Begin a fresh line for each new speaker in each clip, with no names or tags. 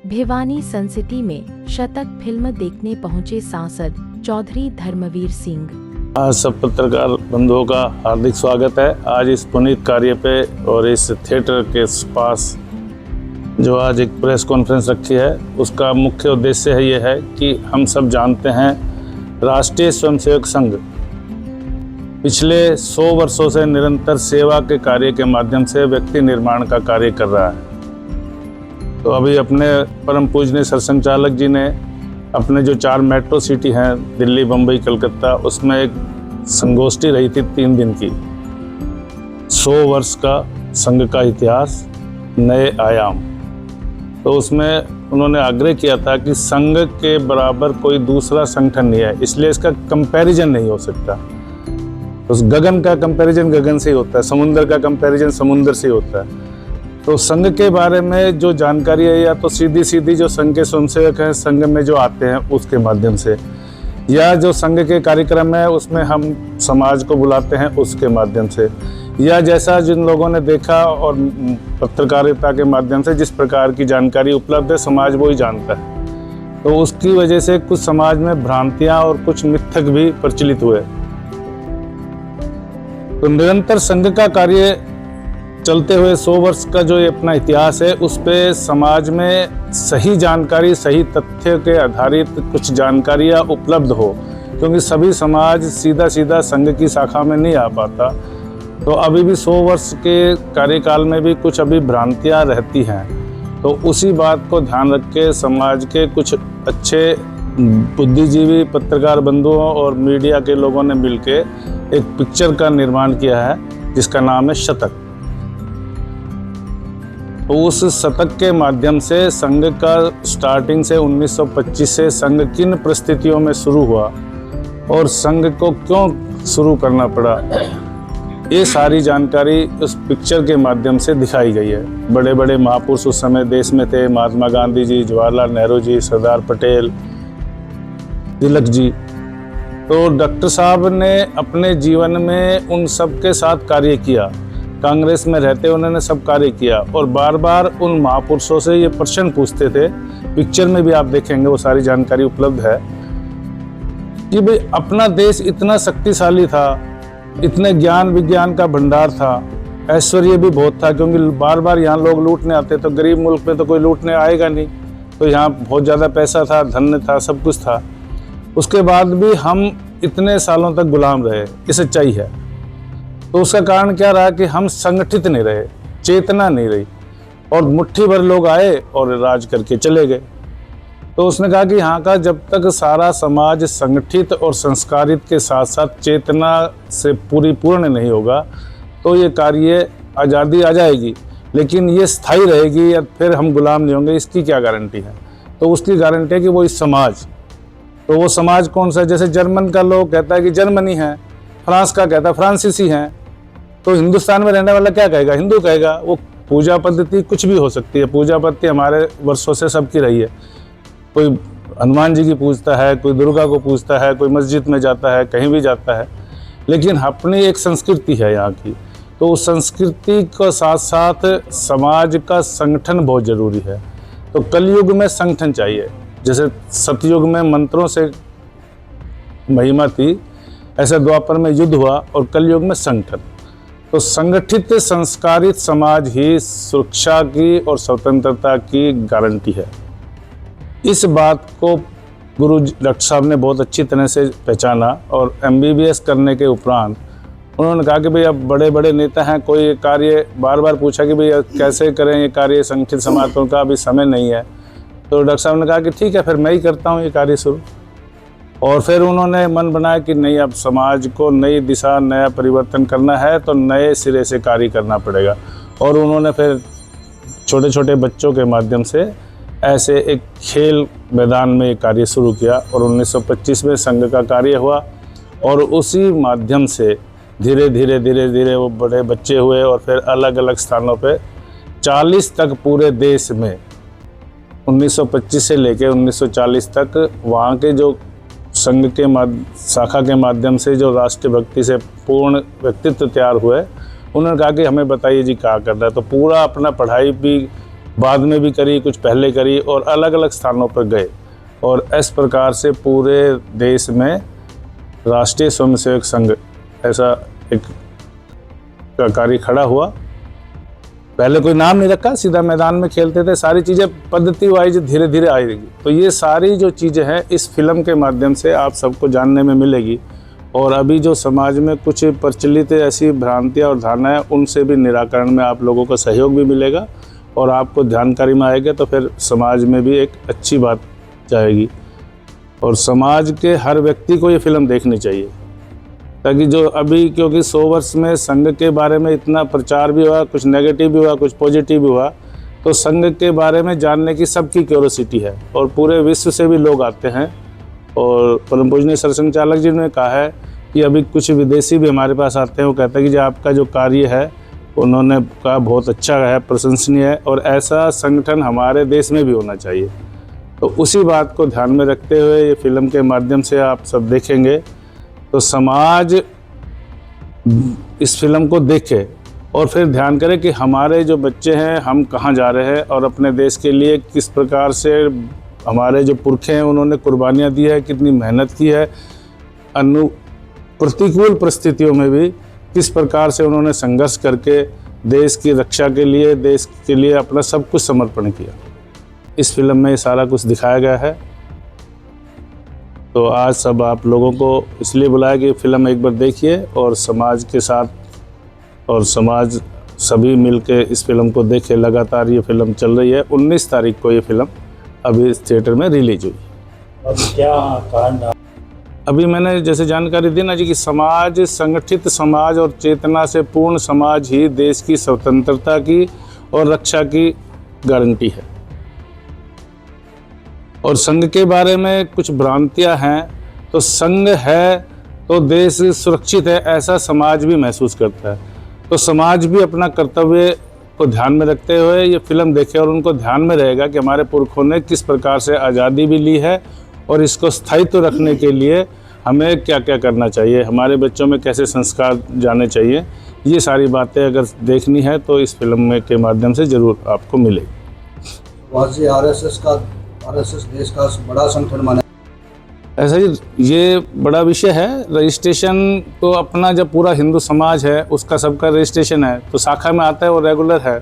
भिवानी सन city में शतक film देखने पहुंचे सांसद चौधरी धर्मवीर सिंह।
आज सब पत्रकार बंधुओं का हार्दिक स्वागत है। आज इस पुनीत कार्य पे और इस थिएटर के पास जो आज एक प्रेस कॉन्फ्रेंस रखी है, उसका मुख्य उद्देश्य है ये है कि हम सब जानते हैं राष्ट्रीय स्वयंसेवक संघ पिछले 100 वर्षों से निरंतर सेवा के कार्य के माध्यम से व्यक्ति निर्माण का कार्य कर रहा है। तो अभी अपने परम पूजनीय सरसंघचालक जी ने अपने जो 4 मेट्रो सिटी हैं, दिल्ली, बम्बई, कलकत्ता, उसमें एक संगोष्ठी रही थी 3 दिन की। 100 वर्ष का संघ का इतिहास, नए आयाम। तो उसमें उन्होंने आग्रह किया था कि संघ के बराबर कोई दूसरा संगठन नहीं है, इसलिए इसका कंपैरिजन नहीं हो सकता। उस गगन का कंपैरिजन गगन से ही होता है, समुद्र का कंपैरिजन समुद्र से ही होता है। तो संघ के बारे में जो जानकारी है, या तो सीधी सीधी जो संघ के स्वयंसेवक हैं संघ में जो आते हैं उसके माध्यम से, या जो संघ के कार्यक्रम है उसमें हम समाज को बुलाते हैं उसके माध्यम से, या जैसा जिन लोगों ने देखा और पत्रकारिता के माध्यम से जिस प्रकार की जानकारी उपलब्ध है, समाज वो ही जानता है। तो उसकी वजह से कुछ समाज में भ्रांतियां और कुछ मिथक भी प्रचलित हुए। तो निरंतर संघ का कार्य चलते हुए 100 वर्ष का जो ये अपना इतिहास है, उस पे समाज में सही जानकारी, सही तथ्य के आधारित कुछ जानकारियाँ उपलब्ध हो, क्योंकि सभी समाज सीधा सीधा संघ की शाखा में नहीं आ पाता। तो अभी भी 100 वर्ष के कार्यकाल में भी कुछ अभी भ्रांतियाँ रहती हैं। तो उसी बात को ध्यान रख के समाज के कुछ अच्छे बुद्धिजीवी पत्रकार बंधुओं और मीडिया के लोगों ने मिलके एक पिक्चर का निर्माण किया है जिसका नाम है शतक। तो उस शतक के माध्यम से संघ का स्टार्टिंग से 1925 से संघ किन परिस्थितियों में शुरू हुआ और संघ को क्यों शुरू करना पड़ा, ये सारी जानकारी उस पिक्चर के माध्यम से दिखाई गई है। बड़े बड़े महापुरुष उस समय देश में थे, महात्मा गांधी जी, जवाहरलाल नेहरू जी, सरदार पटेल, तिलक जी। तो डॉक्टर साहब ने अपने जीवन में उन सब के साथ कार्य किया। कांग्रेस में रहते उन्होंने सब कार्य किया और बार बार उन महापुरुषों से ये प्रश्न पूछते थे। पिक्चर में भी आप देखेंगे वो सारी जानकारी उपलब्ध है कि भाई अपना देश इतना शक्तिशाली था, इतने ज्ञान विज्ञान का भंडार था, ऐश्वर्य भी बहुत था, क्योंकि बार बार यहाँ लोग लूटने आते। तो गरीब मुल्क में तो कोई लूटने आएगा नहीं, तो यहाँ बहुत ज़्यादा पैसा था, धन था, सब कुछ था। उसके बाद भी हम इतने सालों तक गुलाम रहे, ये सच्चाई है। तो उसका कारण क्या रहा कि हम संगठित नहीं रहे, चेतना नहीं रही, और मुट्ठी भर लोग आए और राज करके चले गए। तो उसने कहा कि यहाँ का जब तक सारा समाज संगठित और संस्कारित के साथ साथ चेतना से पूर्ण नहीं होगा, तो ये कार्य आज़ादी आ जाएगी, लेकिन ये स्थायी रहेगी या फिर हम गुलाम नहीं होंगे, इसकी क्या गारंटी है। तो उसकी गारंटी है कि वो इस समाज, तो वो समाज कौन सा, जैसे जर्मन का लोग कहता है कि जर्मनी है, फ्रांस का कहता है फ्रांसीसी हैं, तो हिंदुस्तान में रहने वाला क्या कहेगा, हिंदू कहेगा। वो पूजा पद्धति कुछ भी हो सकती है, पूजा पद्धति हमारे वर्षों से सबकी रही है। कोई हनुमान जी की पूजता है, कोई दुर्गा को पूजता है, कोई मस्जिद में जाता है, कहीं भी जाता है, लेकिन अपनी एक संस्कृति है यहाँ की। तो उस संस्कृति के साथ साथ समाज का संगठन बहुत ज़रूरी है। तो कलयुग में संगठन चाहिए। जैसे सतयुग में मंत्रों से महिमा थी, ऐसे द्वापर में युद्ध हुआ और कलयुग में संगठन। तो संगठित संस्कारित समाज ही सुरक्षा की और स्वतंत्रता की गारंटी है। इस बात को गुरु डॉक्टर साहब ने बहुत अच्छी तरह से पहचाना और MBBS करने के उपरांत उन्होंने कहा कि भाई अब बड़े बड़े नेता हैं, कोई कार्य बार बार पूछा कि भाई कैसे करें ये कार्य संगठित समाज, का अभी समय नहीं है। तो डॉक्टर साहब ने कहा कि ठीक है, फिर मैं ही करता हूँ ये कार्य शुरू। और फिर उन्होंने मन बनाया कि नहीं, अब समाज को नई दिशा, नया परिवर्तन करना है, तो नए सिरे से कार्य करना पड़ेगा। और उन्होंने फिर छोटे छोटे बच्चों के माध्यम से ऐसे एक खेल मैदान में ये कार्य शुरू किया और 1925 में संघ का कार्य हुआ। और उसी माध्यम से धीरे धीरे वो बड़े बच्चे हुए और फिर अलग अलग स्थानों पे 40 तक पूरे देश में 1925 से लेकर 1940 तक वहाँ के जो संघ के शाखा के माध्यम से जो राष्ट्रभक्ति से पूर्ण व्यक्तित्व तैयार हुए, उन्होंने कहा कि हमें बताइए जी क्या करना है। तो पूरा अपना पढ़ाई भी बाद में भी करी, कुछ पहले करी और अलग अलग स्थानों पर गए। और इस प्रकार से पूरे देश में राष्ट्रीय स्वयंसेवक संघ ऐसा एक कार्य खड़ा हुआ। पहले कोई नाम नहीं रखा, सीधा मैदान में खेलते थे, सारी चीज़ें पद्धति वाइज धीरे धीरे आएगी। तो ये सारी जो चीज़ें हैं इस फिल्म के माध्यम से आप सबको जानने में मिलेगी। और अभी जो समाज में कुछ प्रचलित ऐसी भ्रांतियाँ और धारणाएं, उनसे भी निराकरण में आप लोगों को सहयोग भी मिलेगा और आपको जानकारी में आएगा, तो फिर समाज में भी एक अच्छी बात जाएगी। और समाज के हर व्यक्ति को ये फिल्म देखनी चाहिए, ताकि जो अभी, क्योंकि 100 वर्ष में संघ के बारे में इतना प्रचार भी हुआ, कुछ नेगेटिव भी हुआ, कुछ पॉजिटिव भी हुआ, तो संघ के बारे में जानने की सबकी क्यूरोसिटी है और पूरे विश्व से भी लोग आते हैं। और परम पूजनीय सरसंघ चालक जी ने कहा है कि अभी कुछ विदेशी भी हमारे पास आते हैं, वो कहते हैं कि जो आपका जो कार्य है उन्होंने कहा बहुत अच्छा है, प्रशंसनीय है और ऐसा संगठन हमारे देश में भी होना चाहिए। तो उसी बात को ध्यान में रखते हुए ये फिल्म के माध्यम से आप सब देखेंगे, तो समाज इस फिल्म को देखे और फिर ध्यान करे कि हमारे जो बच्चे हैं हम कहाँ जा रहे हैं और अपने देश के लिए किस प्रकार से हमारे जो पुरखे हैं उन्होंने कुर्बानियाँ दी है, कितनी मेहनत की है, प्रतिकूल परिस्थितियों में भी किस प्रकार से उन्होंने संघर्ष करके देश की रक्षा के लिए, देश के लिए अपना सब कुछ समर्पण किया। इस फिल्म में ये सारा कुछ दिखाया गया है। तो आज सब आप लोगों को इसलिए बुलाया कि फिल्म एक बार देखिए और समाज के साथ और समाज सभी मिलके इस फिल्म को देखे। लगातार ये फिल्म चल रही है। 19 तारीख को ये फिल्म अभी इस थिएटर में रिलीज हुई।
अब क्या कारण?
अभी मैंने जैसे जानकारी दी ना जी कि समाज, संगठित समाज और चेतना से पूर्ण समाज ही देश की स्वतंत्रता की और रक्षा की गारंटी है। और संघ के बारे में कुछ भ्रांतियां हैं, तो संघ है तो देश सुरक्षित है ऐसा समाज भी महसूस करता है। तो समाज भी अपना कर्तव्य को ध्यान में रखते हुए ये फिल्म देखे और उनको ध्यान में रहेगा कि हमारे पुरखों ने किस प्रकार से आज़ादी भी ली है और इसको स्थायित्व रखने के लिए हमें क्या क्या करना चाहिए, हमारे बच्चों में कैसे संस्कार जाने चाहिए। ये सारी बातें अगर देखनी है तो इस फिल्म के माध्यम से ज़रूर आपको मिलेगी।
आरएसएस देश का बड़ा संगठन माना
ऐसा ही ये बड़ा विषय है। रजिस्ट्रेशन तो अपना जब पूरा हिंदू समाज है उसका सबका रजिस्ट्रेशन है तो शाखा में आता है और रेगुलर है।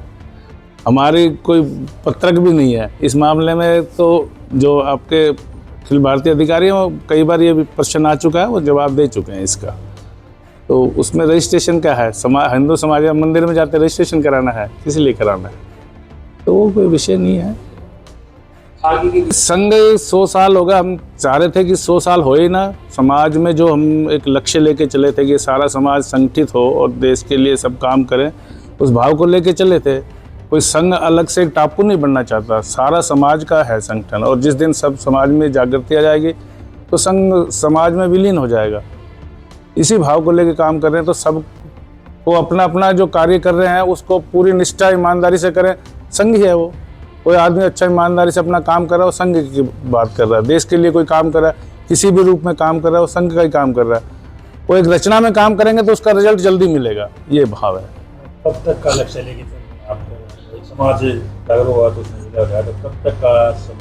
हमारी कोई पत्रक भी नहीं है इस मामले में। तो जो आपके अखिल भारतीय अधिकारी हैं वो कई बार ये प्रश्न आ चुका है, वो जवाब दे चुके हैं इसका। तो उसमें रजिस्ट्रेशन क्या है, हिंदू समाज या मंदिर में जाते रजिस्ट्रेशन कराना है, किस लिए कराना है, तो वो कोई विषय नहीं है। संघ 100 साल हो गया, हम चाह रहे थे कि 100 साल हो ही ना। समाज में जो हम एक लक्ष्य लेके चले थे कि सारा समाज संगठित हो और देश के लिए सब काम करें, उस भाव को लेके चले थे। कोई संघ अलग से एक टापू नहीं बनना चाहता, सारा समाज का है संगठन। और जिस दिन सब समाज में जागृति आ जाएगी तो संघ समाज में विलीन हो जाएगा। इसी भाव को लेके काम कर रहे हैं। तो सब को अपना अपना जो कार्य कर रहे हैं उसको पूरी निष्ठा ईमानदारी से करें। संघ ही है वो, कोई आदमी अच्छा ईमानदारी से अपना काम कर रहा है वो संघ की बात कर रहा है। देश के लिए कोई काम कर रहा है, किसी भी रूप में काम कर रहा है वो संघ का ही काम कर रहा है। वो एक रचना में काम करेंगे तो उसका रिजल्ट जल्दी मिलेगा, ये भाव है।
कब तक का लक्ष्य लेके समाज जागरूक हुआ तो कब तक का लक्ष्य?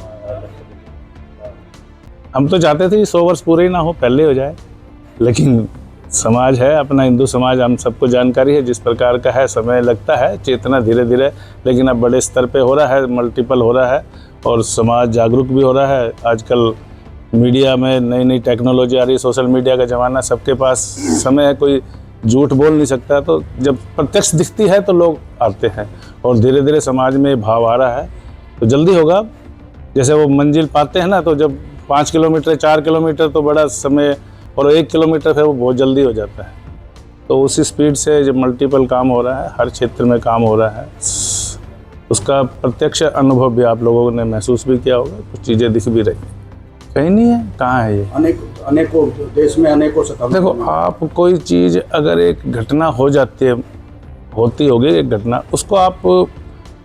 हम तो चाहते थे कि 100 वर्ष पूरे ही ना हो, पहले हो जाए, लेकिन समाज है अपना हिंदू समाज, हम सबको जानकारी है जिस प्रकार का है। समय लगता है, चेतना धीरे धीरे, लेकिन अब बड़े स्तर पे हो रहा है, मल्टीपल हो रहा है और समाज जागरूक भी हो रहा है। आजकल मीडिया में नई नई टेक्नोलॉजी आ रही है, सोशल मीडिया का ज़माना, सबके पास समय है, कोई झूठ बोल नहीं सकता। तो जब प्रत्यक्ष दिखती है तो लोग आते हैं और धीरे धीरे समाज में भाव आ रहा है। तो जल्दी होगा। जैसे वो मंजिल पाते हैं ना, तो जब 5 किलोमीटर 4 किलोमीटर तो बड़ा समय, और 1 किलोमीटर है वो बहुत जल्दी हो जाता है। तो उसी स्पीड से जब मल्टीपल काम हो रहा है, हर क्षेत्र में काम हो रहा है, उसका प्रत्यक्ष अनुभव भी आप लोगों ने महसूस भी किया होगा। कुछ चीज़ें दिख भी रही, कहीं नहीं है, कहाँ है ये?
अनेकों देश में अनेकों
देखो, आप कोई चीज़ अगर एक घटना हो जाती है, होती होगी एक घटना, उसको आप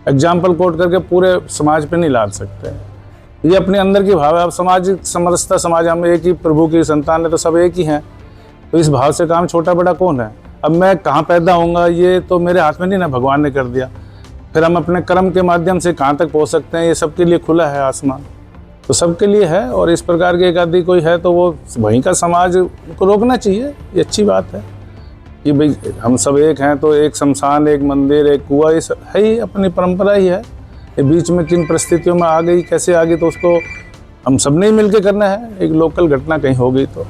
एग्जाम्पल कोट करके पूरे समाज पे नहीं ला सकते। ये अपने अंदर की भाव है। अब समाज समरसता समाज, हम एक ही प्रभु की संतान है तो सब एक ही हैं। तो इस भाव से काम छोटा बड़ा कौन है? अब मैं कहाँ पैदा होऊंगा ये तो मेरे हाथ में नहीं ना, भगवान ने कर दिया। फिर हम अपने कर्म के माध्यम से कहाँ तक पहुँच सकते हैं, ये सबके लिए खुला है आसमान, तो सबके लिए है। और इस प्रकार के एक आदि कोई है तो वो वहीं का समाज को रोकना चाहिए, ये अच्छी बात है कि भाई हम सब एक हैं, तो एक शमशान, एक मंदिर, एक कुआं, ये सब है ही, अपनी परंपरा ही है। ये बीच में किन परिस्थितियों में आ गई, कैसे आ गई, तो उसको हम सब ने ही मिल के करना है। एक लोकल घटना कहीं हो गई तो